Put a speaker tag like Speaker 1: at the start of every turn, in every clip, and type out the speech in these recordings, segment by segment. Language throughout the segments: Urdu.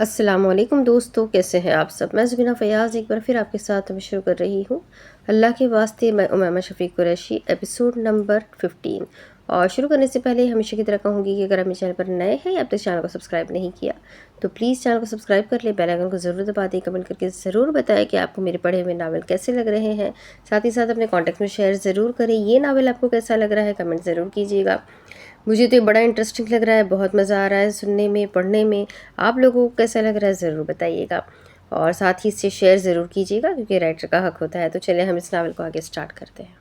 Speaker 1: السلام علیکم دوستو، کیسے ہیں آپ سب؟ میں زبینہ فیاض ایک بار پھر آپ کے ساتھ شروع کر رہی ہوں۔ اللہ کے واسطے میں امیمہ شفیق قریشی، ایپیسوڈ نمبر 15۔ اور شروع کرنے سے پہلے ہمیشہ کی طرح کہوں گی کہ اگر آپ میرے چینل پر نئے ہیں یا اب تک چینل کو سبسکرائب نہیں کیا تو پلیز چینل کو سبسکرائب کر لیں، بیل آئیکن کو ضرور دبا دیں، کمنٹ کر کے ضرور بتائیں کہ آپ کو میرے پڑھے ہوئے ناول کیسے لگ رہے ہیں۔ ساتھ ہی ساتھ اپنے کانٹیکٹ میں شیئر ضرور کریں، یہ ناول آپ کو کیسا لگ رہا ہے کمنٹ ضرور کیجیے گا۔ مجھے تو یہ بڑا انٹرسٹنگ لگ رہا ہے، بہت مزہ آ رہا ہے سننے میں، پڑھنے میں۔ آپ لوگوں کو کیسا لگ رہا ہے ضرور بتائیے گا، اور ساتھ ہی اس سے شیئر ضرور کیجیے گا کیونکہ رائٹر کا حق ہوتا ہے۔ تو چلیں ہم اس ناول کو آگے سٹارٹ کرتے ہیں۔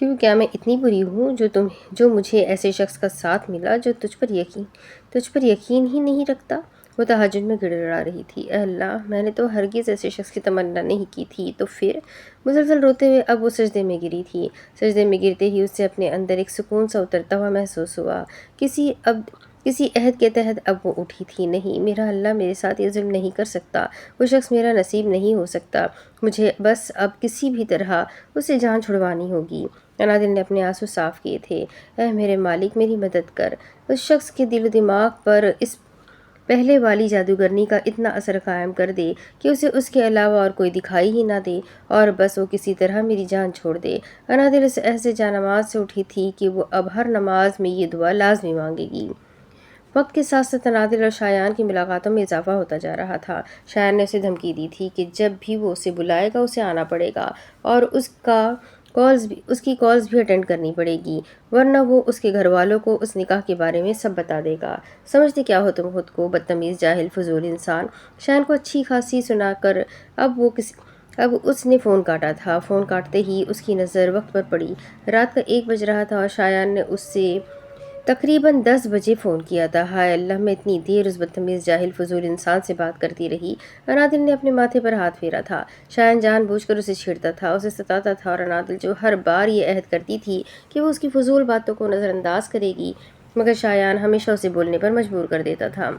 Speaker 1: کیوں کیا میں اتنی بری ہوں جو مجھے ایسے شخص کا ساتھ ملا جو تجھ پر یقین ہی نہیں رکھتا؟ وہ تہجد میں گڑ گڑا رہی تھی۔ اے اللہ، میں نے تو ہرگز ایسے شخص کی تمنا نہیں کی تھی۔ تو پھر مسلسل روتے ہوئے اب وہ سجدے میں گری تھی۔ سجدے میں گرتے ہی اسے اپنے اندر ایک سکون سا اترتا ہوا محسوس ہوا۔ کسی عہد کے تحت اب وہ اٹھی تھی۔ نہیں، میرا اللہ میرے ساتھ یہ ظلم نہیں کر سکتا، وہ شخص میرا نصیب نہیں ہو سکتا، مجھے بس اب کسی بھی طرح اسے جان چھڑوانی ہوگی۔ انادل نے اپنے آنسو صاف کیے تھے۔ اے میرے مالک، میری مدد کر۔ اس شخص کے دل و دماغ پر اس پہلے والی جادوگرنی کا اتنا اثر قائم کر دے کہ اسے اس کے علاوہ اور کوئی دکھائی ہی نہ دے، اور بس وہ کسی طرح میری جان چھوڑ دے۔ انادل اس ایسے جانماز سے اٹھی تھی کہ وہ اب ہر نماز میں یہ دعا لازمی مانگے گی۔ وقت کے ساتھ ساتھ انادل اور شایان کی ملاقاتوں میں اضافہ ہوتا جا رہا تھا۔ شایان نے اسے دھمکی دی تھی کہ جب بھی وہ اسے بلائے گا اسے آنا پڑے گا، اور اس کی کالز بھی اٹینڈ کرنی پڑے گی، ورنہ وہ اس کے گھر والوں کو اس نکاح کے بارے میں سب بتا دے گا۔ سمجھتے کیا ہو تم خود کو، بدتمیز، جاہل، فضول انسان۔ شایان کو اچھی خاصی سنا کر اب اس نے فون کاٹا تھا۔ فون کاٹتے ہی اس کی نظر وقت پر پڑی۔ رات کا 1 بج رہا تھا اور شایان نے اس سے تقریباً 10 بجے فون کیا تھا۔ ہائے اللہ، میں اتنی دیر اس بدتمیز، جاہل، فضول انسان سے بات کرتی رہی۔ انادل نے اپنے ماتھے پر ہاتھ پھیرا تھا۔ شایان جان بوجھ کر اسے چھیڑتا تھا، اسے ستاتا تھا، اور انادل جو ہر بار یہ عہد کرتی تھی کہ وہ اس کی فضول باتوں کو نظر انداز کرے گی، مگر شایان ہمیشہ اسے بولنے پر مجبور کر دیتا تھا۔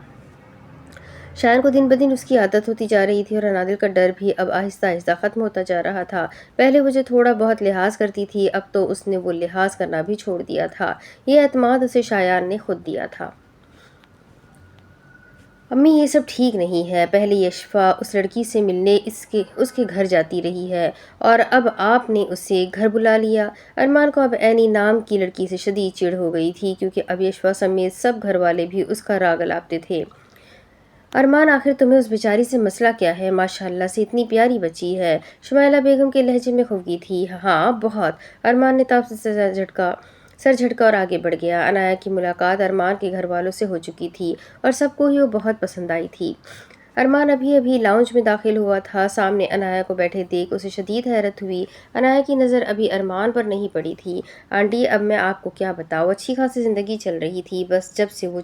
Speaker 1: شایان کو دن بدن اس کی عادت ہوتی جا رہی تھی، اور انادل کا ڈر بھی اب آہستہ آہستہ ختم ہوتا جا رہا تھا۔ پہلے وہ جو تھوڑا بہت لحاظ کرتی تھی، اب تو اس نے وہ لحاظ کرنا بھی چھوڑ دیا تھا۔ یہ اعتماد اسے شایان نے خود دیا تھا۔ امی، یہ سب ٹھیک نہیں ہے۔ پہلے یہ اشفا اس لڑکی سے ملنے اس کے گھر جاتی رہی ہے، اور اب آپ نے اسے گھر بلا لیا۔ ارمان کو اب عینی نام کی لڑکی سے شدید چڑ ہو گئی تھی، کیونکہ اب اشفا سمیت سب گھر والے بھی اس کا راگ الاپتے تھے۔ ارمان، آخر تمہیں اس بیچاری سے مسئلہ کیا ہے؟ ماشاءاللہ سے اتنی پیاری بچی ہے۔ شمائلہ بیگم کے لہجے میں خفگی تھی۔ ہاں، بہت۔ ارمان نے تاپ سے سر جھٹکا اور آگے بڑھ گیا۔ عنایا کی ملاقات ارمان کے گھر والوں سے ہو چکی تھی، اور سب کو ہی وہ بہت پسند آئی تھی۔ ارمان ابھی لاؤنج میں داخل ہوا تھا۔ سامنے عنایا کو بیٹھے دیکھ اسے شدید حیرت ہوئی۔ عنایا کی نظر ابھی ارمان پر نہیں پڑی تھی۔ آنٹی، اب میں آپ کو کیا بتاؤں، اچھی خاصی زندگی چل رہی تھی، بس جب سے وہ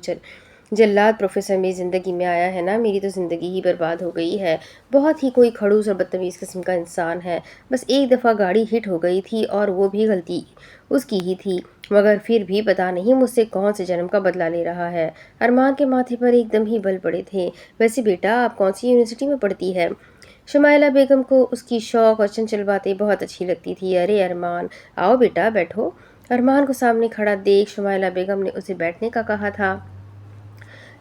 Speaker 1: جلاد پروفیسر میری زندگی میں آیا ہے نا، میری تو زندگی ہی برباد ہو گئی ہے۔ بہت ہی کوئی کھڑوس اور بدتمیز قسم کا انسان ہے۔ بس ایک دفعہ گاڑی ہٹ ہو گئی تھی، اور وہ بھی غلطی اس کی ہی تھی، مگر پھر بھی پتہ نہیں مجھ سے کون سے جنم کا بدلہ لے رہا ہے۔ ارمان کے ماتھے پر ایک دم ہی بل پڑے تھے۔ ویسے بیٹا، آپ کون سی یونیورسٹی میں پڑھتی ہے؟ شمائلہ بیگم کو اس کی شوق اور چنچل باتیں بہت اچھی لگتی تھی۔ ارے ارمان، آؤ بیٹا بیٹھو۔ ارمان کو سامنے کھڑا دیکھ شمائلہ بیگم نے اسے بیٹھنے کا کہا تھا۔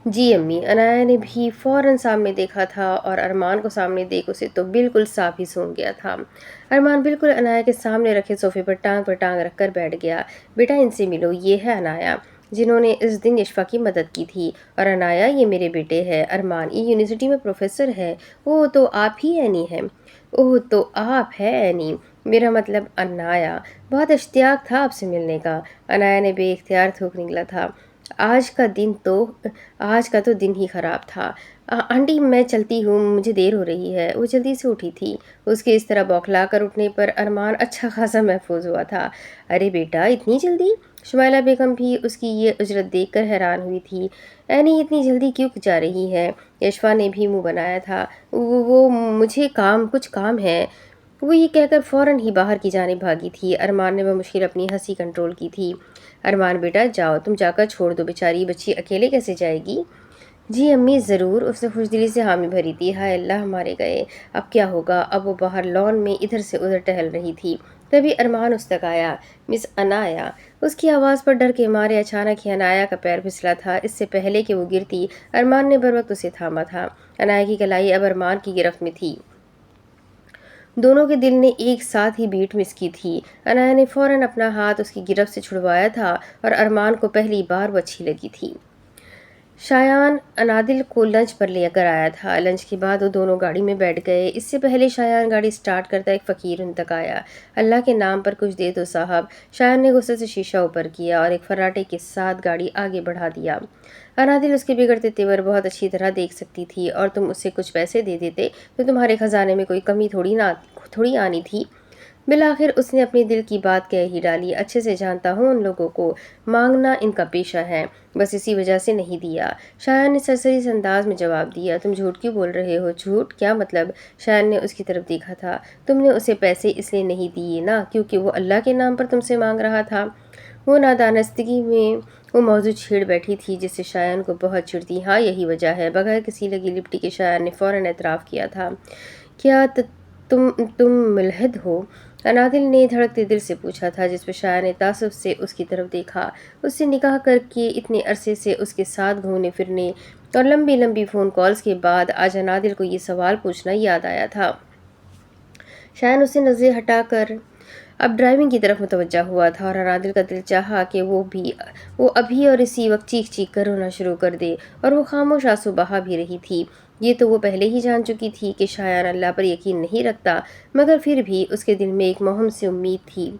Speaker 1: جی امی۔ عنایا نے بھی فوراً سامنے دیکھا تھا، اور ارمان کو سامنے دیکھ اسے تو بالکل صاف ہی سونگ گیا تھا۔ ارمان بالکل عنایا کے سامنے رکھے صوفے پر ٹانگ رکھ کر بیٹھ گیا۔ بیٹا، ان سے ملو، یہ ہے عنایا، جنہوں نے اس دن اشفا کی مدد کی تھی، اور عنایا، یہ میرے بیٹے ہے ارمان، یہ یونیورسٹی میں پروفیسر ہے۔ اوہ، تو آپ ہی عینی ہیں؟ اوہ، تو آپ ہے عینی، میرا مطلب عنایا، بہت اشتیاق تھا آپ سے ملنے کا۔ عنایا نے بے اختیار تھوک نکلا تھا۔ آج کا تو دن ہی خراب تھا۔ آنٹی، میں چلتی ہوں، مجھے دیر ہو رہی ہے۔ وہ جلدی سے اٹھی تھی۔ اس کے اس طرح بوکھلا کر اٹھنے پر ارمان اچھا خاصا محفوظ ہوا تھا۔ ارے بیٹا، اتنی جلدی؟ شمائلہ بیگم بھی اس کی یہ اجرت دیکھ کر حیران ہوئی تھی۔ عینی اتنی جلدی کیوں جا رہی ہے؟ اشفا نے بھی منہ بنایا تھا۔ وہ مجھے کچھ کام ہے، وہ یہ کہہ کر فوراً ہی باہر کی جانب بھاگی تھی۔ ارمان نے بمشکل اپنی ہنسی کنٹرول کی تھی۔ ارمان بیٹا، جاؤ، تم جا کر چھوڑ دو، بیچاری بچی اکیلے کیسے جائے گی؟ جی امی، ضرور، اس نے خوش دلی سے حامی بھری تھی۔ ہائے اللہ، ہمارے گئے، اب کیا ہوگا؟ اب وہ باہر لان میں ادھر سے ادھر ٹہل رہی تھی۔ تبھی ارمان اس تک آیا۔ مس انایا۔ اس کی آواز پر ڈر کے مارے اچانک ہی انایا کا پیر پھسلا تھا۔ اس سے پہلے کہ وہ گرتی، ارمان نے بروقت اسے تھاما تھا۔ انایا کی کلائی اب ارمان کی گرفت میں تھی۔ دونوں کے دل نے ایک ساتھ ہی بیٹ مس کی تھی۔ انایا نے فوراً اپنا ہاتھ اس کی گرفت سے چھڑوایا تھا اور ارمان کو پہلی بار وہ اچھی لگی تھی۔ شایان انادل کو لنچ پر لے کر آیا تھا۔ لنچ کے بعد وہ دونوں گاڑی میں بیٹھ گئے۔ اس سے پہلے شایان گاڑی سٹارٹ کرتا ایک فقیر ان تک آیا۔ اللہ کے نام پر کچھ دے دو صاحب۔ شایان نے غصے سے شیشہ اوپر کیا اور ایک فراٹے کے ساتھ گاڑی آگے بڑھا دیا۔ انادل اس کے بگڑتے تیور بہت اچھی طرح دیکھ سکتی تھی، اور تم اسے کچھ پیسے دے دیتے تو تمہارے خزانے میں کوئی کمی تھوڑی آنی تھی۔ بالآخر اس نے اپنی دل کی بات کہہ ہی ڈالی۔ اچھے سے جانتا ہوں ان لوگوں کو، مانگنا ان کا پیشہ ہے، بس اسی وجہ سے نہیں دیا۔ شایان نے سرسری سے انداز میں جواب دیا۔ تم جھوٹ کیوں بول رہے ہو؟ جھوٹ؟ کیا مطلب؟ شایان نے اس کی طرف دیکھا تھا۔ تم نے اسے پیسے اس لیے نہیں دیے نا کیونکہ وہ اللہ کے نام پر تم سے مانگ رہا تھا۔ وہ نادانستگی میں وہ موضوع چھیڑ بیٹھی تھی جس سے شایان کو بہت چڑھتی۔ ہاں یہی وجہ ہے۔ بغیر کسی لگی لپٹی کے شایان نے فوراً اعتراف کیا تھا۔ کیا تم ملحد ہو؟ انادل نے دھڑکتے دل سے پوچھا تھا، جس پہ شایان نے تعصب سے اس کی طرف دیکھا۔ اس سے نکاح کر کے اتنے عرصے سے اس کے ساتھ گھومنے پھرنے اور لمبی لمبی فون کالز کے بعد آج انادل کو یہ سوال پوچھنا یاد آیا تھا۔ شایان اس سے نظریں ہٹا کر اب ڈرائیونگ کی طرف متوجہ ہوا تھا، اور انادل کا دل چاہا کہ وہ ابھی اور اسی وقت چیخ چیخ کر رونا شروع کر دے، اور وہ خاموش آنسو بہا بھی رہی تھی۔ یہ تو وہ پہلے ہی جان چکی تھی کہ شایان اللہ پر یقین نہیں رکھتا، مگر پھر بھی اس کے دل میں ایک مہم سی امید تھی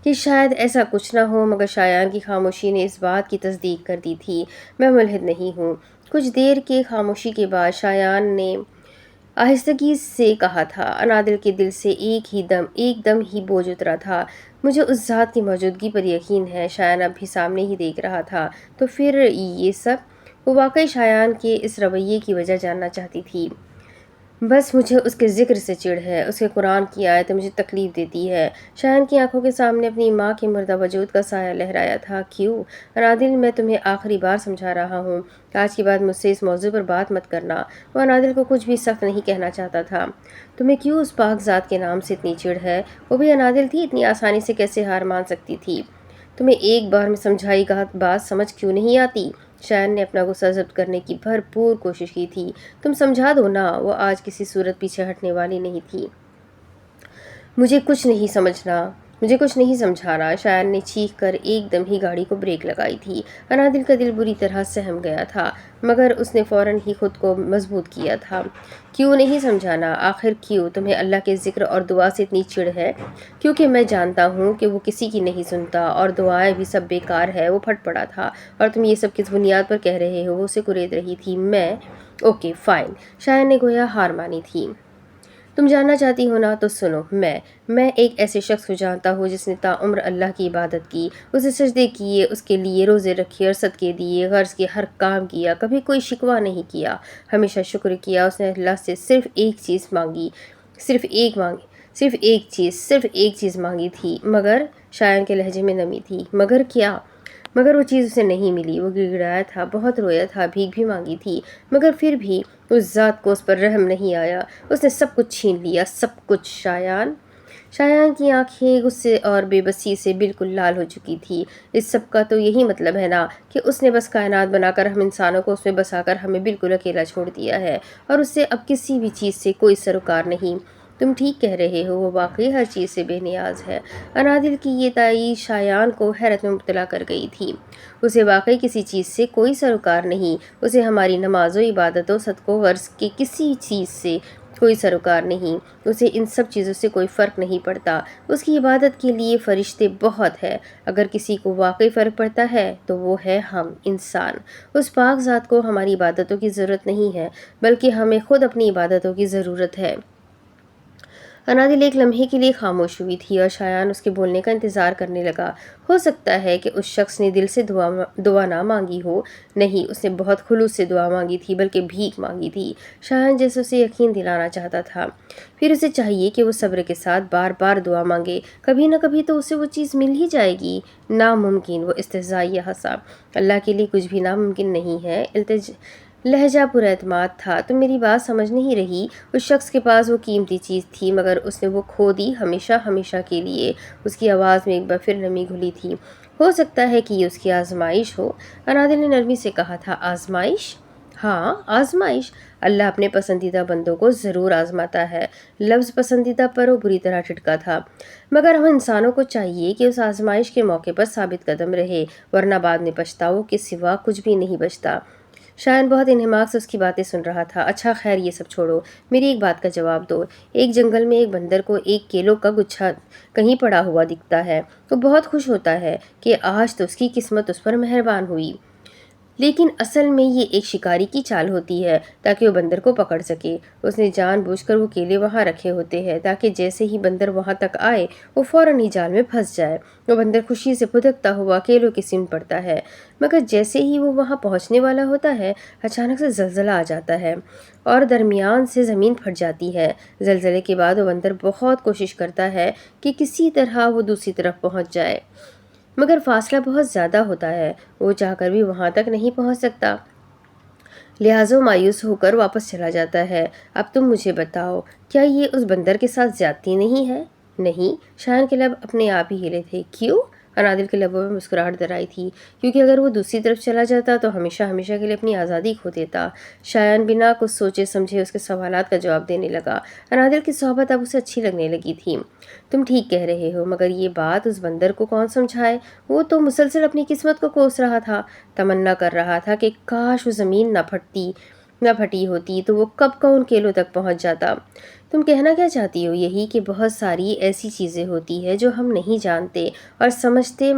Speaker 1: کہ شاید ایسا کچھ نہ ہو۔ مگر شایان کی خاموشی نے اس بات کی تصدیق کر دی تھی۔ میں ملحد نہیں ہوں۔ کچھ دیر کے خاموشی کے بعد شایان نے آہستگی سے کہا تھا۔ انادل کے دل سے ایک دم ہی بوجھ اترا تھا۔ مجھے اس ذات کی موجودگی پر یقین ہے۔ شایان اب بھی سامنے ہی دیکھ رہا تھا۔ تو پھر یہ سب؟ وہ واقعی شایان کے اس رویے کی وجہ جاننا چاہتی تھی۔ بس مجھے اس کے ذکر سے چڑ ہے۔ اس کے قرآن کی آیتیں مجھے تکلیف دیتی ہے۔ شایان کی آنکھوں کے سامنے اپنی ماں کے مردہ وجود کا سایہ لہرایا تھا۔ کیوں؟ انادل، میں تمہیں آخری بار سمجھا رہا ہوں، آج کے بعد مجھ سے اس موضوع پر بات مت کرنا۔ وہ انادل کو کچھ بھی سخت نہیں کہنا چاہتا تھا۔ تمہیں کیوں اس پاک ذات کے نام سے اتنی چڑ ہے؟ وہ بھی انادل تھی، اتنی آسانی سے کیسے ہار مان سکتی تھی؟ تمہیں ایک بار میں سمجھائی بات سمجھ کیوں نہیں آتی؟ شایان نے اپنا غصہ ضبط کرنے کی بھرپور کوشش کی تھی۔ تم سمجھا دو نا۔ وہ آج کسی صورت پیچھے ہٹنے والی نہیں تھی۔ مجھے کچھ نہیں سمجھانا۔ شایان نے چیخ کر ایک دم ہی گاڑی کو بریک لگائی تھی۔ انادل کا دل بری طرح سہم گیا تھا، مگر اس نے فوراً ہی خود کو مضبوط کیا تھا۔ کیوں نہیں سمجھانا؟ آخر کیوں؟ تمہیں اللہ کے ذکر اور دعا سے اتنی چڑ ہے؟ کیونکہ میں جانتا ہوں کہ وہ کسی کی نہیں سنتا، اور دعائیں بھی سب بیکار ہے۔ وہ پھٹ پڑا تھا۔ اور تم یہ سب کس بنیاد پر کہہ رہے ہو؟ وہ اسے کرید رہی تھی۔ Okay fine. شایان نے گویا ہار مانی تھی۔ تم جاننا چاہتی ہو نا تو سنو۔ میں ایک ایسے شخص کو جانتا ہوں جس نے تا عمر اللہ کی عبادت کی، اسے سجدے کیے، اس کے لیے روزے رکھے اور صدقے دیے، غرض کے ہر کام کیا، کبھی کوئی شکوہ نہیں کیا، ہمیشہ شکر کیا۔ اس نے اللہ سے صرف ایک چیز مانگی تھی۔ مگر شایان کے لہجے میں نمی تھی۔ مگر کیا؟ مگر وہ چیز اسے نہیں ملی۔ وہ گڑگڑایا تھا، بہت رویا تھا، بھیک بھی مانگی تھی، مگر پھر بھی اس ذات کو اس پر رحم نہیں آیا۔ اس نے سب کچھ چھین لیا، سب کچھ۔ شایان کی آنکھیں غصے اور بے بسی سے بالکل لال ہو چکی تھی۔ اس سب کا تو یہی مطلب ہے نا کہ اس نے بس کائنات بنا کر ہم انسانوں کو اس میں بسا کر ہمیں بالکل اکیلا چھوڑ دیا ہے، اور اس سے اب کسی بھی چیز سے کوئی سروکار نہیں۔ تم ٹھیک کہہ رہے ہو، وہ واقعی ہر چیز سے بے نیاز ہے۔ انادل کی یہ تائید شایان کو حیرت میں مبتلا کر گئی تھی۔ اسے واقعی کسی چیز سے کوئی سروکار نہیں۔ اسے ہماری نمازوں، عبادتوں، صدقوں، غرض کے کسی چیز سے کوئی سروکار نہیں۔ اسے ان سب چیزوں سے کوئی فرق نہیں پڑتا۔ اس کی عبادت کے لیے فرشتے بہت ہیں۔ اگر کسی کو واقعی فرق پڑتا ہے تو وہ ہے ہم انسان۔ اس پاک ذات کو ہماری عبادتوں کی ضرورت نہیں ہے، بلکہ ہمیں خود اپنی عبادتوں کی ضرورت ہے۔ انادل ایک لمحے کے لیے خاموش ہوئی تھی، اور شایان اس کے بولنے کا انتظار کرنے لگا۔ ہو سکتا ہے کہ اس شخص نے دل سے دعا نہ مانگی ہو۔ نہیں، اس نے بہت خلوص سے دعا مانگی تھی، بلکہ بھیک مانگی تھی۔ شایان جیسے اسے یقین دلانا چاہتا تھا۔ پھر اسے چاہیے کہ وہ صبر کے ساتھ بار بار دعا مانگے، کبھی نہ کبھی تو اسے وہ چیز مل ہی جائے گی۔ ناممکن، وہ استہزائیہ ہنسا۔ اللہ کے لیے کچھ بھی ناممکن نہیں ہے۔ لہجہ پر اعتماد تھا۔ تم میری بات سمجھ نہیں رہی۔ اس شخص کے پاس وہ قیمتی چیز تھی مگر اس نے وہ کھو دی، ہمیشہ ہمیشہ کے لیے۔ اس کی آواز میں ایک بار پھر نمی گھلی تھی۔ ہو سکتا ہے کہ یہ اس کی آزمائش ہو، انادل نے نرمی سے کہا تھا۔ آزمائش؟ ہاں، آزمائش۔ اللہ اپنے پسندیدہ بندوں کو ضرور آزماتا ہے۔ لفظ پسندیدہ پر وہ بری طرح ٹھٹکا تھا۔ مگر ہم انسانوں کو چاہیے کہ اس آزمائش کے موقع پر ثابت قدم رہے، ورنہ بعد میں پچھتاؤ کے سوا کچھ بھی نہیں بچتا۔ شایان بہت انہماک سے اس کی باتیں سن رہا تھا۔ اچھا خیر یہ سب چھوڑو، میری ایک بات کا جواب دو۔ ایک جنگل میں ایک بندر کو ایک کیلوں کا گچھا کہیں پڑا ہوا دکھتا ہے۔ وہ بہت خوش ہوتا ہے کہ آج تو اس کی قسمت اس پر مہربان ہوئی، لیکن اصل میں یہ ایک شکاری کی چال ہوتی ہے تاکہ وہ بندر کو پکڑ سکے۔ اس نے جان بوجھ کر وہ کیلے وہاں رکھے ہوتے ہیں تاکہ جیسے ہی بندر وہاں تک آئے وہ فوراً ہی جال میں پھنس جائے۔ وہ بندر خوشی سے پھدکتا ہوا کیلوں کی سمت پڑتا ہے، مگر جیسے ہی وہ وہاں پہنچنے والا ہوتا ہے اچانک سے زلزلہ آ جاتا ہے اور درمیان سے زمین پھٹ جاتی ہے۔ زلزلے کے بعد وہ بندر بہت کوشش کرتا ہے کہ کسی طرح وہ دوسری طرف پہنچ جائے، مگر فاصلہ بہت زیادہ ہوتا ہے، وہ چاہ کر بھی وہاں تک نہیں پہنچ سکتا، لہٰذا مایوس ہو کر واپس چلا جاتا ہے۔ اب تم مجھے بتاؤ، کیا یہ اس بندر کے ساتھ زیادتی نہیں ہے؟ نہیں، شایان کے لب اپنے آپ ہی ہلے تھے۔ کیوں؟ انادل کے لبوں میں مسکراہٹ درائی تھی۔ کیونکہ اگر وہ دوسری طرف چلا جاتا تو ہمیشہ ہمیشہ کے لیے اپنی آزادی کھو دیتا۔ شایان بنا کچھ سوچے سمجھے اس کے سوالات کا جواب دینے لگا۔ انادل کی صحبت اب اسے اچھی لگنے لگی تھی۔ تم ٹھیک کہہ رہے ہو، مگر یہ بات اس بندر کو کون سمجھائے؟ وہ تو مسلسل اپنی قسمت کو کوس رہا تھا، تمنا کر رہا تھا کہ کاش وہ زمین نہ پھٹی ہوتی تو وہ کب کا ان کیلوں تک پہنچ جاتا۔ تم کہنا کیا چاہتی ہو؟ یہی کہ بہت ساری ایسی چیزیں ہوتی ہیں جو ہم نہیں جانتے اور سمجھتے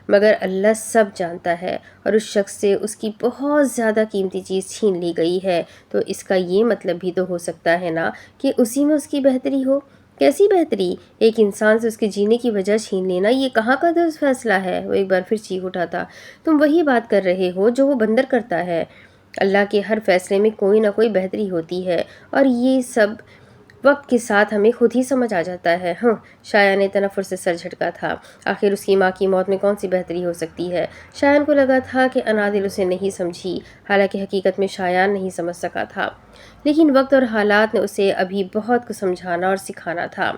Speaker 1: مگر اللہ سب جانتا ہے، اور اس شخص سے اس کی بہت زیادہ قیمتی چیز چھین لی گئی ہے، تو اس کا یہ مطلب بھی تو ہو سکتا ہے نا کہ اسی میں اس کی بہتری ہو۔ کیسی بہتری؟ ایک انسان سے اس کے جینے کی وجہ چھین لینا یہ کہاں کا درست فیصلہ ہے؟ وہ ایک بار پھر چیخ اٹھا تھا۔ تم وہی بات کر رہے ہو جو وہ بندر کرتا ہے۔ اللہ کے ہر فیصلے میں کوئی نہ کوئی بہتری ہوتی ہے، اور یہ سب وقت کے ساتھ ہمیں خود ہی سمجھ آ جاتا ہے۔ ہاں، شایان نے تنفر سے سر جھٹکا تھا۔ آخر اس کی ماں کی موت میں کون سی بہتری ہو سکتی ہے؟ شایان کو لگا تھا کہ انادل اسے نہیں سمجھی، حالانکہ حقیقت میں شایان نہیں سمجھ سکا تھا، لیکن وقت اور حالات نے اسے ابھی بہت کچھ سمجھانا اور سکھانا تھا۔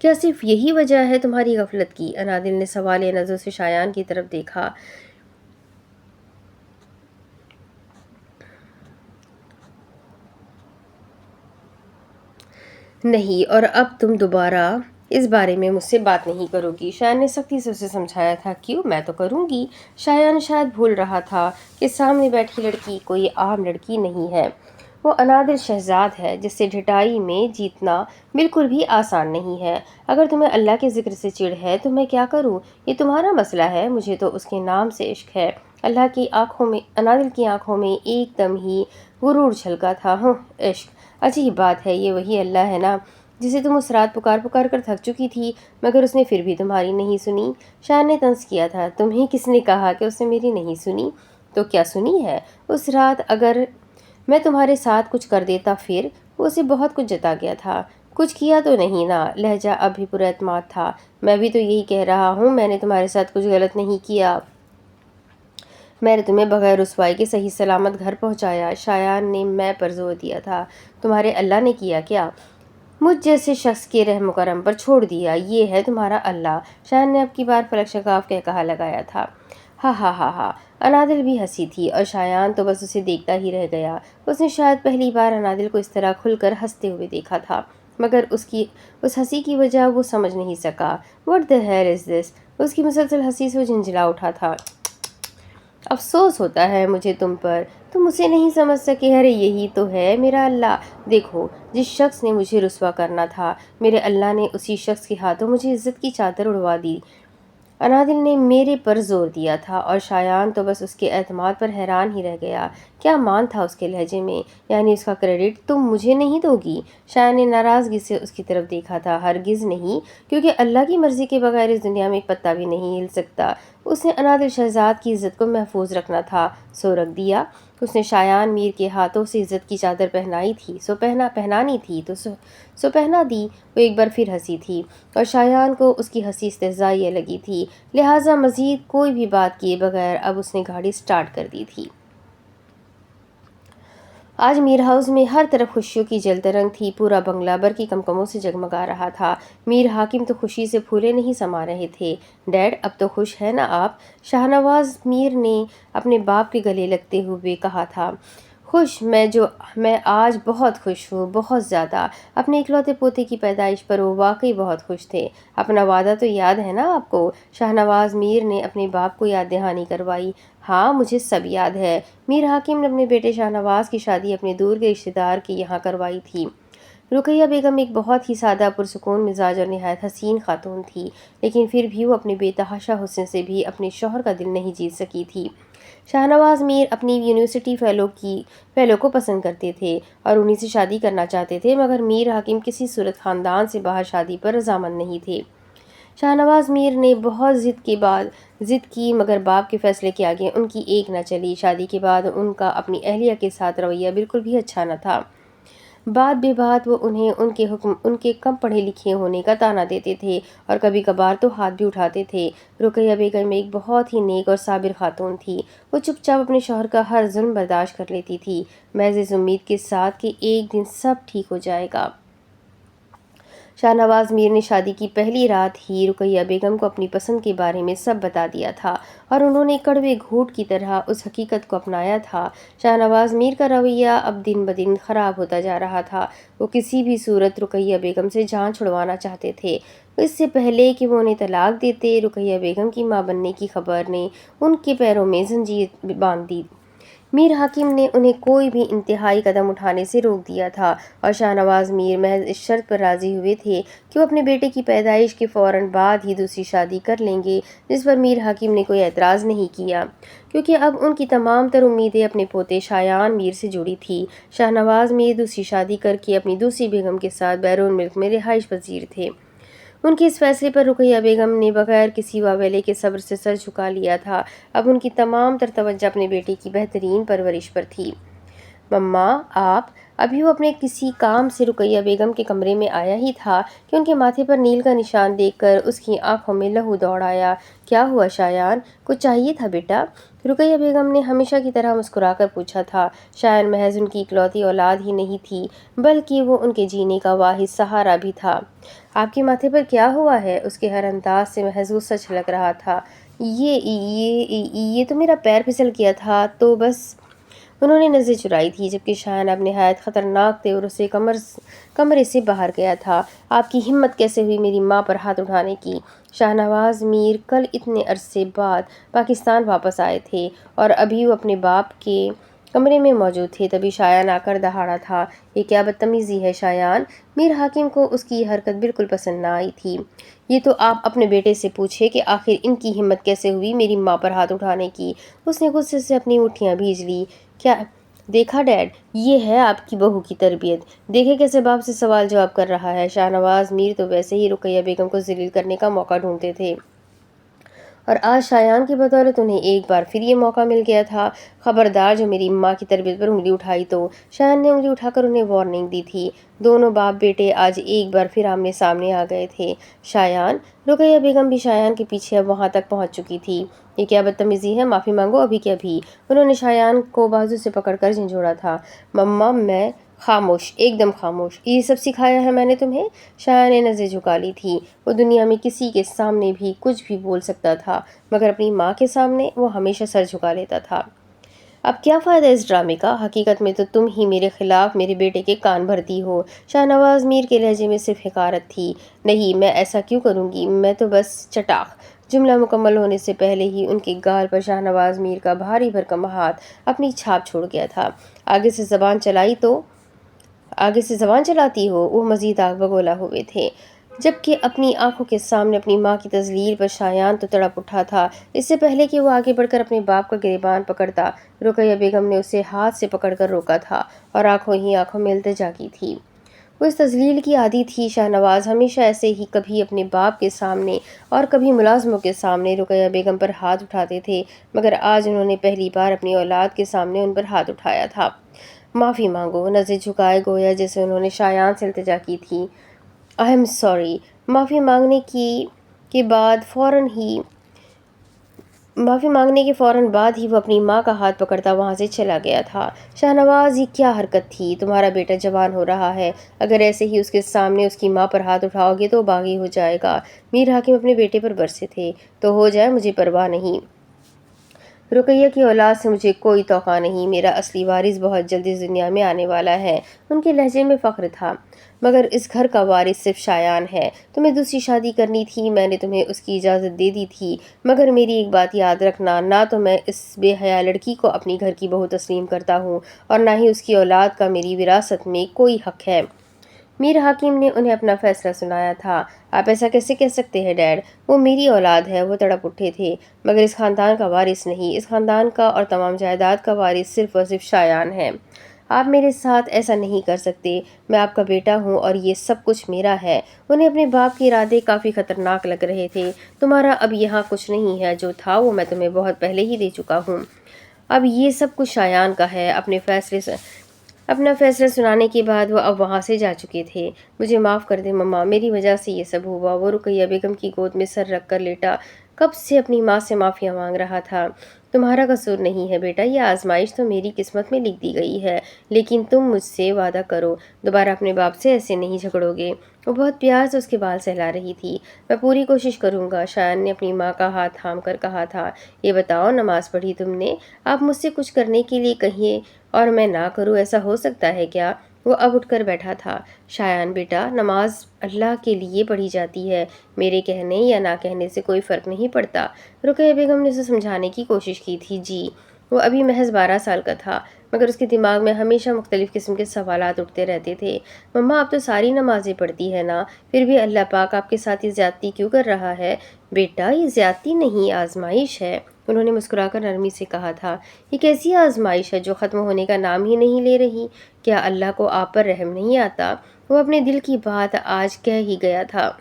Speaker 1: کیا صرف یہی وجہ ہے تمہاری غفلت کی؟ انادل نے سوالیہ نظروں سے شایان کی طرف دیکھا۔ نہیں، اور اب تم دوبارہ اس بارے میں مجھ سے بات نہیں کرو گی، شایان نے سختی سے اسے سمجھایا تھا۔ کیوں؟ میں تو کروں گی۔ شایان شاید بھول رہا تھا کہ سامنے بیٹھی لڑکی کوئی عام لڑکی نہیں ہے، وہ انادل شہزاد ہے جس سے ڈھٹائی میں جیتنا بالکل بھی آسان نہیں ہے۔ اگر تمہیں اللہ کے ذکر سے چڑ ہے تو میں کیا کروں؟ یہ تمہارا مسئلہ ہے، مجھے تو اس کے نام سے عشق ہے۔ انادل کی آنکھوں میں ایک دم ہی غرور چھلکا تھا۔ ہوں، عشق؟ عجیب بات ہے، یہ وہی اللہ ہے نا جسے تم اس رات پکار پکار کر تھک چکی تھی، مگر اس نے پھر بھی تمہاری نہیں سنی۔ شایان نے طنز کیا تھا۔ تمہیں کس نے کہا کہ اس نے میری نہیں سنی؟ تو کیا سنی ہے؟ اس رات اگر میں تمہارے ساتھ کچھ کر دیتا پھر؟ وہ اسے بہت کچھ جتا گیا تھا۔ کچھ کیا تو نہیں نا؟ لہجہ اب بھی پر اعتماد تھا۔ میں بھی تو یہی کہہ رہا ہوں، میں نے تمہارے ساتھ کچھ غلط نہیں کیا، میں نے تمہیں بغیر رسوائی کے صحیح سلامت گھر پہنچایا۔ شایان نے میں پر زور دیا تھا۔ تمہارے اللہ نے کیا کیا؟ مجھ جیسے شخص کے رحم و کرم پر چھوڑ دیا، یہ ہے تمہارا اللہ۔ شایان نے اب کی بار فلک شگاف کہا لگایا تھا۔ ہاں ہاں ہاں ہاں، انادل بھی ہنسی تھی اور شایان تو بس اسے دیکھتا ہی رہ گیا۔ اس نے شاید پہلی بار انادل کو اس طرح کھل کر ہنستے ہوئے دیکھا تھا، مگر اس ہنسی کی وجہ وہ سمجھ نہیں سکا۔ What the hell is this؟ اس کی مسلسل ہنسی سے وہ جھنجھلا اٹھا تھا۔ افسوس ہوتا ہے مجھے تم پر، تم اسے نہیں سمجھ سکے۔ ارے یہی تو ہے میرا اللہ۔ دیکھو، جس شخص نے مجھے رسوا کرنا تھا، میرے اللہ نے اسی شخص کے ہاتھوں مجھے عزت کی چادر اڑوا دی۔ انادل نے میرے پر زور دیا تھا، اور شایان تو بس اس کے اعتماد پر حیران ہی رہ گیا۔ کیا مان تھا اس کے لہجے میں، یعنی اس کا کریڈٹ تم مجھے نہیں دو گی؟ شایان نے ناراضگی سے اس کی طرف دیکھا تھا۔ ہرگز نہیں، کیونکہ اللہ کی مرضی کے بغیر اس دنیا میں ایک پتا بھی نہیں ہل سکتا۔ اس نے انادل شہزاد کی عزت کو محفوظ رکھنا تھا، سو رکھ دیا۔ اس نے شایان میر کے ہاتھوں سے عزت کی چادر پہنانی تھی تو سو پہنا دی۔ وہ ایک بار پھر ہنسی تھی اور شایان کو اس کی ہنسی استہزائیہ لگی تھی، لہٰذا مزید کوئی بھی بات کیے بغیر اب اس نے گاڑی سٹارٹ کر دی تھی۔ آج میر ہاؤس میں ہر طرف خوشیوں کی جل ترنگ تھی، پورا بنگلہ برقی کمکموں سے جگمگا رہا تھا۔ میر حاکم تو خوشی سے پھولے نہیں سما رہے تھے۔ ڈیڈ، اب تو خوش ہیں نا آپ؟ شاہنواز میر نے اپنے باپ کے گلے لگتے ہوئے کہا تھا۔ خوش؟ میں آج بہت خوش ہوں، بہت زیادہ۔ اپنے اکلوتے پوتے کی پیدائش پر وہ واقعی بہت خوش تھے۔ اپنا وعدہ تو یاد ہے نا آپ کو؟ شاہنواز میر نے اپنے باپ کو یاد دہانی کروائی۔ ہاں، مجھے سب یاد ہے۔ میر حاکم نے اپنے بیٹے شاہنواز کی شادی اپنے دور کے رشتہ دار کے یہاں کروائی تھی۔ رقیہ بیگم ایک بہت ہی سادہ، پرسکون مزاج اور نہایت حسین خاتون تھی، لیکن پھر بھی وہ اپنے بے تحاشا حسن سے بھی اپنے شوہر کا دل نہیں جیت سکی تھی۔ شاہنواز میر اپنی یونیورسٹی فیلو کو پسند کرتے تھے اور انہی سے شادی کرنا چاہتے تھے، مگر میر حاکم کسی صورت خاندان سے باہر شادی پر رضامند نہیں تھے۔ شاہنواز میر نے بہت ضد کی مگر باپ کے فیصلے کے آگے ان کی ایک نہ چلی۔ شادی کے بعد ان کا اپنی اہلیہ کے ساتھ رویہ بالکل بھی اچھا نہ تھا۔ بات بے بات وہ انہیں ان کے کم پڑھے لکھے ہونے کا طعنہ دیتے تھے اور کبھی کبھار تو ہاتھ بھی اٹھاتے تھے۔ رقیہ بیگم ایک بہت ہی نیک اور صابر خاتون تھی۔ وہ چپ چاپ اپنے شوہر کا ہر ظلم برداشت کر لیتی تھی، محض اس امید کے ساتھ کہ ایک دن سب ٹھیک ہو جائے گا۔ شاہنواز میر نے شادی کی پہلی رات ہی رقیہ بیگم کو اپنی پسند کے بارے میں سب بتا دیا تھا اور انہوں نے کڑوے گھونٹ کی طرح اس حقیقت کو اپنایا تھا۔ شاہنواز میر کا رویہ اب دن بدن خراب ہوتا جا رہا تھا۔ وہ کسی بھی صورت رقیہ بیگم سے جان چھڑوانا چاہتے تھے۔ اس سے پہلے کہ وہ انہیں طلاق دیتے، رقیہ بیگم کی ماں بننے کی خبر نے ان کے پیروں میں زنجیر باندھ دی۔ میر حاکم نے انہیں کوئی بھی انتہائی قدم اٹھانے سے روک دیا تھا اور شاہنواز میر محض اس شرط پر راضی ہوئے تھے کہ وہ اپنے بیٹے کی پیدائش کے فوراً بعد ہی دوسری شادی کر لیں گے، جس پر میر حاکم نے کوئی اعتراض نہیں کیا، کیونکہ اب ان کی تمام تر امیدیں اپنے پوتے شایان میر سے جڑی تھیں۔ شاہنواز میر دوسری شادی کر کے اپنی دوسری بیگم کے ساتھ بیرون ملک میں رہائش پذیر تھے۔ ان کے اس فیصلے پر رقیہ بیگم نے بغیر کسی واویلے کے صبر سے سر جھکا لیا تھا۔ اب ان کی تمام تر توجہ اپنے بیٹے کی بہترین پرورش پر تھی۔ مما، آپ؟ ابھی وہ اپنے کسی کام سے رقیہ بیگم کے کمرے میں آیا ہی تھا کہ ان کے ماتھے پر نیل کا نشان دیکھ کر اس کی آنکھوں میں لہو دوڑ آیا۔ کیا ہوا شایان؟ کچھ چاہیے تھا بیٹا؟ رقیہ بیگم نے ہمیشہ کی طرح مسکرا کر پوچھا تھا۔ شایان محض ان کی اکلوتی اولاد ہی نہیں تھی بلکہ وہ ان کے جینے کا واحد سہارا بھی تھا۔ آپ کے ماتھے پر کیا ہوا ہے؟ اس کے ہر انداز سے محض غصہ چھلک رہا تھا۔ یہ تو میرا پیر پھسل گیا تھا تو بس۔ انہوں نے نظریں چرائی تھی جبکہ شایان اب نہایت خطرناک تیور سے کمرے سے باہر گیا تھا۔ آپ کی ہمت کیسے ہوئی میری ماں پر ہاتھ اٹھانے کی؟ شاہنواز میر کل اتنے عرصے بعد پاکستان واپس آئے تھے اور ابھی وہ اپنے باپ کے کمرے میں موجود تھے، تبھی شایان آ کر دہاڑا تھا۔ یہ کیا بدتمیزی ہے شایان؟ میر حاکم کو اس کی یہ حرکت بالکل پسند نہ آئی تھی۔ یہ تو آپ اپنے بیٹے سے پوچھیں کہ آخر ان کی ہمت کیسے ہوئی میری ماں پر ہاتھ اٹھانے کی۔ اس نے غصے سے اپنی مٹھیاں بھیج لی۔ کیا دیکھا ڈیڈ؟ یہ ہے آپ کی بہو کی تربیت۔ دیکھے کیسے باپ سے سوال جواب کر رہا ہے۔ شاہنواز میر تو ویسے ہی رقیہ بیگم کو ذلیل کرنے کا موقع ڈھونڈتے تھے اور آج شایان کی بدولت انہیں ایک بار پھر یہ موقع مل گیا تھا۔ خبردار جو میری ماں کی تربیت پر انگلی اٹھائی تو۔ شایان نے انگلی اٹھا کر انہیں وارننگ دی تھی۔ دونوں باپ بیٹے آج ایک بار پھر آمنے سامنے آ گئے تھے۔ شایان؟ رقیہ بیگم بھی شایان کے پیچھے اب وہاں تک پہنچ چکی تھی۔ یہ کیا بدتمیزی ہے؟ معافی مانگو ابھی کے ابھی۔ انہوں نے شایان کو بازو سے پکڑ کر جھنجھوڑا تھا۔ مما، میں… خاموش، ایک دم خاموش۔ یہ سب سکھایا ہے میں نے تمہیں؟ شایان نے نظریں جھکا لی تھی۔ وہ دنیا میں کسی کے سامنے بھی کچھ بھی بول سکتا تھا مگر اپنی ماں کے سامنے وہ ہمیشہ سر جھکا لیتا تھا۔ اب کیا فائدہ اس ڈرامے کا؟ حقیقت میں تو تم ہی میرے خلاف میرے بیٹے کے کان بھرتی ہو۔ شاہنواز میر کے لہجے میں صرف حقارت تھی۔ نہیں، میں ایسا کیوں کروں گی؟ میں تو بس… چٹاخ! جملہ مکمل ہونے سے پہلے ہی ان کے گال پر شاہنواز میر کا بھاری بھرکم ہاتھ اپنی چھاپ چھوڑ گیا تھا۔ آگے سے زبان چلاتی ہو؟ وہ مزید آگ بگولا ہوئے تھے جبکہ اپنی آنکھوں کے سامنے اپنی ماں کی تذلیل پر شایان تو تڑپ اٹھا تھا۔ اس سے پہلے کہ وہ آگے بڑھ کر اپنے باپ کا گریبان پکڑتا، رقیہ بیگم نے اسے ہاتھ سے پکڑ کر روکا تھا اور آنکھوں ہی آنکھوں میں التجا کی تھی۔ وہ اس تذلیل کی عادی تھی۔ شاہنواز ہمیشہ ایسے ہی کبھی اپنے باپ کے سامنے اور کبھی ملازموں کے سامنے رقیہ بیگم پر ہاتھ اٹھاتے تھے، مگر آج انہوں نے پہلی بار اپنی اولاد کے سامنے ان پر ہاتھ اٹھایا تھا۔ معافی مانگو، نظریں جھکائے گویا جیسے انہوں نے شایان سے التجا کی تھی۔ I am sorry. معافی مانگنے کے فوراً بعد ہی وہ اپنی ماں کا ہاتھ پکڑتا وہاں سے چلا گیا تھا۔ شاہنواز، یہ کیا حرکت تھی؟ تمہارا بیٹا جوان ہو رہا ہے، اگر ایسے ہی اس کے سامنے اس کی ماں پر ہاتھ اٹھاؤ گے تو وہ باغی ہو جائے گا۔ میر حاکم اپنے بیٹے پر برسے تھے۔ تو ہو جائے، مجھے پرواہ نہیں۔ رقیہ کی اولاد سے مجھے کوئی توقع نہیں۔ میرا اصلی وارث بہت جلد اس دنیا میں آنے والا ہے۔ ان کے لہجے میں فخر تھا۔ مگر اس گھر کا وارث صرف شایان ہے۔ تمہیں دوسری شادی کرنی تھی، میں نے تمہیں اس کی اجازت دے دی تھی، مگر میری ایک بات یاد رکھنا، نہ تو میں اس بے حیا لڑکی کو اپنی گھر کی بہو تسلیم کرتا ہوں اور نہ ہی اس کی اولاد کا میری وراثت میں کوئی حق ہے۔ میر حاکم نے انہیں اپنا فیصلہ سنایا تھا۔ آپ ایسا کیسے کہہ سکتے ہیں ڈیڈ؟ وہ میری اولاد ہے۔ وہ تڑپ اٹھے تھے۔ مگر اس خاندان کا وارث نہیں۔ اس خاندان کا اور تمام جائیداد کا وارث صرف اور صرف شایان ہے۔ آپ میرے ساتھ ایسا نہیں کر سکتے۔ میں آپ کا بیٹا ہوں اور یہ سب کچھ میرا ہے۔ انہیں اپنے باپ کے ارادے کافی خطرناک لگ رہے تھے۔ تمہارا اب یہاں کچھ نہیں ہے، جو تھا وہ میں تمہیں بہت پہلے ہی دے چکا ہوں۔ اب یہ سب کچھ شایان کا ہے۔ اپنا فیصلہ سنانے کے بعد وہ اب وہاں سے جا چکے تھے۔ مجھے معاف کر دے مما، میری وجہ سے یہ سب ہوا۔ وہ رقیہ بیگم کی گود میں سر رکھ کر لیٹا کب سے اپنی ماں سے معافیاں مانگ رہا تھا۔ تمہارا قصور نہیں ہے بیٹا، یہ آزمائش تو میری قسمت میں لکھ دی گئی ہے، لیکن تم مجھ سے وعدہ کرو دوبارہ اپنے باپ سے ایسے نہیں جھگڑو گے۔ وہ بہت پیار سے اس کے بال سہلا رہی تھی۔ میں پوری کوشش کروں گا، شایان نے اپنی ماں کا ہاتھ تھام کر کہا تھا۔ یہ بتاؤ، نماز پڑھی تم نے؟ آپ مجھ سے کچھ کرنے کے لیے کہیں اور میں نہ کروں، ایسا ہو سکتا ہے کیا؟ وہ اب اٹھ کر بیٹھا تھا۔ شایان بیٹا، نماز اللہ کے لیے پڑھی جاتی ہے، میرے کہنے یا نہ کہنے سے کوئی فرق نہیں پڑتا۔ رقیہ بیگم نے اسے سمجھانے کی کوشش کی تھی۔ جی۔ وہ ابھی محض 12 سال کا تھا، مگر اس کے دماغ میں ہمیشہ مختلف قسم کے سوالات اٹھتے رہتے تھے۔ مما، آپ تو ساری نمازیں پڑھتی ہیں نا، پھر بھی اللہ پاک آپ کے ساتھ یہ زیادتی کیوں کر رہا ہے؟ بیٹا، یہ زیادتی نہیں، آزمائش ہے، انہوں نے مسکرا کر نرمی سے کہا تھا۔ یہ کیسی آزمائش ہے جو ختم ہونے کا نام ہی نہیں لے رہی؟ کیا اللہ کو آپ پر رحم نہیں آتا؟ وہ اپنے دل کی بات آج کہہ ہی گیا تھا۔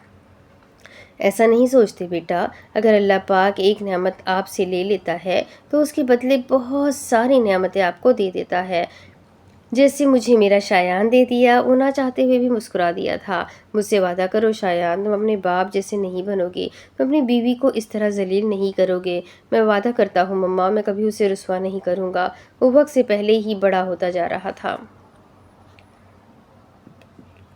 Speaker 1: ایسا نہیں سوچتے بیٹا، اگر اللہ پاک ایک نعمت آپ سے لے لیتا ہے تو اس کے بدلے بہت ساری نعمتیں آپ کو دے دیتا ہے، جیسے مجھے میرا شایان دے دیا۔ وہ نہ چاہتے ہوئے بھی مسکرا دیا تھا۔ مجھ سے وعدہ کرو شایان، تم اپنے باپ جیسے نہیں بنو گے، تم اپنی بیوی کو اس طرح ذلیل نہیں کرو گے۔ میں وعدہ کرتا ہوں مما، میں کبھی اسے رسوا نہیں کروں گا۔ وہ وقت سے پہلے ہی بڑا ہوتا جا رہا تھا۔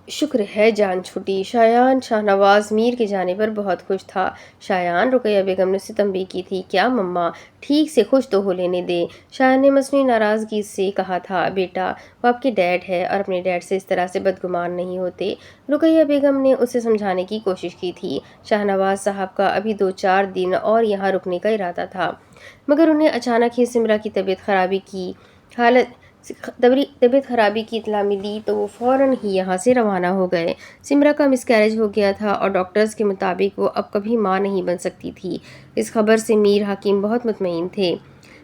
Speaker 1: شکر ہے جان چھوٹی۔ شایان شاہنواز میر کے جانے پر بہت خوش تھا۔ شایان، رقیہ بیگم نے اسے تنبیہ کی تھی۔ کیا مما، ٹھیک سے خوش تو ہو لینے دے، شایان نے مصنوعی ناراضگی سے کہا تھا۔ بیٹا، وہ آپ کے ڈیڈ ہے اور اپنے ڈیڈ سے اس طرح سے بدگمان نہیں ہوتے۔ رقیہ بیگم نے اسے سمجھانے کی کوشش کی تھی۔ شاہنواز صاحب کا ابھی 2-4 دن اور یہاں رکنے کا ارادہ تھا، مگر انہیں اچانک ہی سمرا کی طبیعت خرابی کی اطلاع ملی تو وہ فوراً ہی یہاں سے روانہ ہو گئے۔ سمرا کا مس کیریج ہو گیا تھا اور ڈاکٹرز کے مطابق وہ اب کبھی ماں نہیں بن سکتی تھی۔ اس خبر سے میر حاکم بہت مطمئن تھے،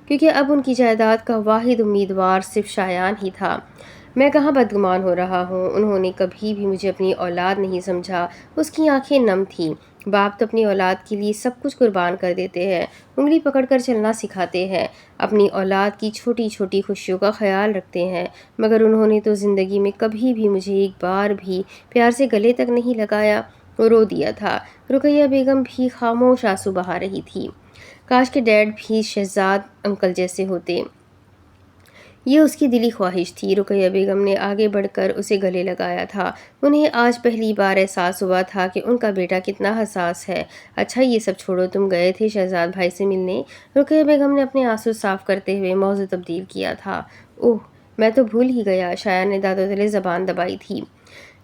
Speaker 1: کیونکہ اب ان کی جائیداد کا واحد امیدوار صرف شایان ہی تھا۔ میں کہاں بدگمان ہو رہا ہوں، انہوں نے کبھی بھی مجھے اپنی اولاد نہیں سمجھا۔ اس کی آنکھیں نم تھیں۔ باپ تو اپنی اولاد کے لیے سب کچھ قربان کر دیتے ہیں، انگلی پکڑ کر چلنا سکھاتے ہیں، اپنی اولاد کی چھوٹی چھوٹی خوشیوں کا خیال رکھتے ہیں، مگر انہوں نے تو زندگی میں کبھی بھی مجھے ایک بار بھی پیار سے گلے تک نہیں لگایا۔ وہ رو دیا تھا۔ رقیہ بیگم بھی خاموش آنسو بہا رہی تھی۔ کاش کہ ڈیڈ بھی شہزاد انکل جیسے ہوتے، یہ اس کی دلی خواہش تھی۔ رقیہ بیگم نے آگے بڑھ کر اسے گلے لگایا تھا۔ انہیں آج پہلی بار احساس ہوا تھا کہ ان کا بیٹا کتنا حساس ہے۔ اچھا یہ سب چھوڑو، تم گئے تھے شہزاد بھائی سے ملنے؟ رقیہ بیگم نے اپنے آنسو صاف کرتے ہوئے موضوع تبدیل کیا تھا۔ اوہ، میں تو بھول ہی گیا، شایان نے دانتوں تلے زبان دبائی تھی۔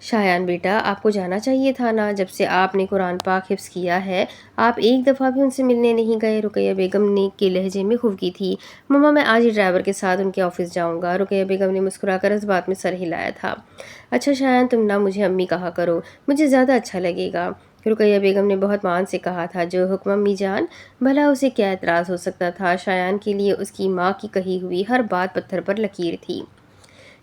Speaker 1: شایان بیٹا، آپ کو جانا چاہیے تھا نا، جب سے آپ نے قرآن پاک حفظ کیا ہے آپ ایک دفعہ بھی ان سے ملنے نہیں گئے۔ رقیہ بیگم نے کے لہجے میں خفگی تھی۔ مما، میں آج ہی ڈرائیور کے ساتھ ان کے آفس جاؤں گا۔ رقیہ بیگم نے مسکرا کر اس بات میں سر ہلایا تھا۔ اچھا شایان، تم نہ مجھے امی کہا کرو، مجھے زیادہ اچھا لگے گا، رقیہ بیگم نے بہت مان سے کہا تھا۔ جو حکم امی جان۔ بھلا اسے کیا اعتراض ہو سکتا تھا؟ شایان کے لیے اس کی ماں کی کہی ہوئی ہر بات پتھر پر لکیر تھی۔